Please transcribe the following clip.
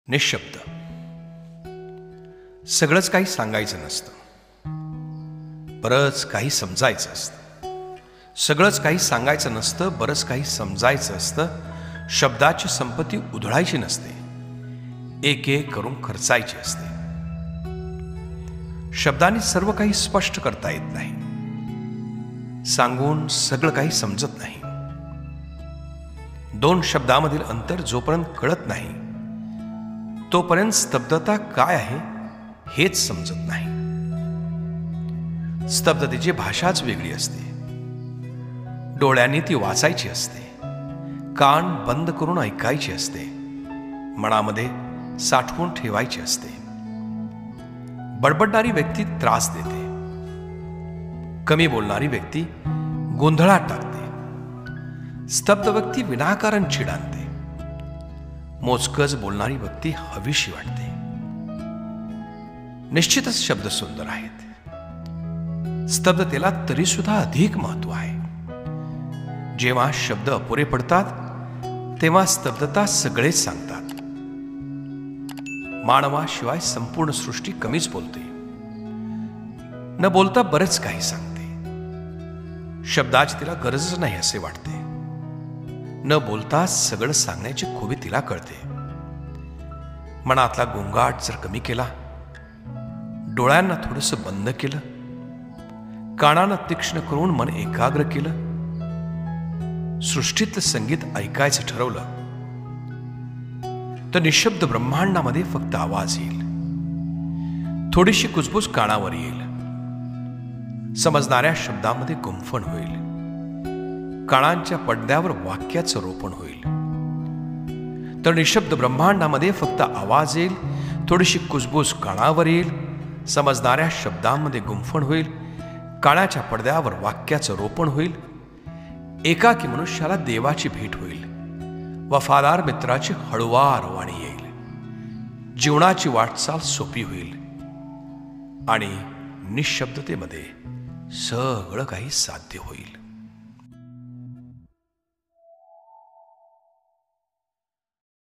निःशब्द. सगळंच काही सांगायचं नसतं, बरंच काही समजायचं असतं. सगळंच काही सांगायचं नसतं, बरंच काही समजायचं असतं. शब्दाची संपत्ती उधळायची नसते, एक एक करून खर्चायची असते. शब्दांनी सर्व काही स्पष्ट करता येत नाही, सांगून सगळं काही समजत नाही. दोन शब्दामधील अंतर जोपर्यंत कळत नाही तोपर्यंत स्तब्धता काय आहे हेच समजत नाही. स्तब्धतेची भाषाच वेगळी असते. डोळ्यांनी ती वाचायची असते, कान बंद करून ऐकायची असते, मनामध्ये साठवून ठेवायची असते. बडबडणारी व्यक्ती त्रास देते, कमी बोलणारी व्यक्ती गोंधळात टाकते. स्तब्ध व्यक्ती विनाकारण छीड आणते, मोजकच बोलणारी व्यक्ती हवीशी वाटते. निश्चितच शब्द सुंदर आहेत, स्तब्धतेला तरी सुद्धा अधिक महत्व आहे. जेव्हा शब्द अपुरे पडतात तेव्हा स्तब्धता सगळेच सांगतात. मानवाशिवाय संपूर्ण सृष्टी कमीच बोलते, न बोलता बरेच काही सांगते. शब्दाची तिला गरजच नाही असे वाटते, न बोलता सगळं सांगण्याची खूबी तिला कळते. मनातला गोंगाट जर कमी केला, डोळ्यांना थोडंसं बंद केलं, कानांना तीक्ष्ण करून मन एकाग्र केलं, सृष्टीतलं संगीत ऐकायचं ठरवलं, तर निःशब्द ब्रह्मांडामध्ये फक्त आवाज येईल. थोडीशी कुजबूज कानावर येईल, समजणाऱ्या शब्दामध्ये गुंफण होईल, कानांच्या पडद्यावर वाक्याचं रोपण होईल. तर निःशब्द ब्रह्मांडामध्ये फक्त आवाज येईल, थोडीशी कुजबूज कानावर येईल, समजणाऱ्या शब्दांमध्ये गुंफण होईल, कानाच्या पडद्यावर वाक्याचं रोपण होईल. एकाकी मनुष्याला देवाची भेट होईल, वफादार मित्राची हळुवार वाणी येईल, जीवनाची वाटचाल सोपी होईल आणि निःशब्दतेमध्ये सगळं काही साध्य होईल.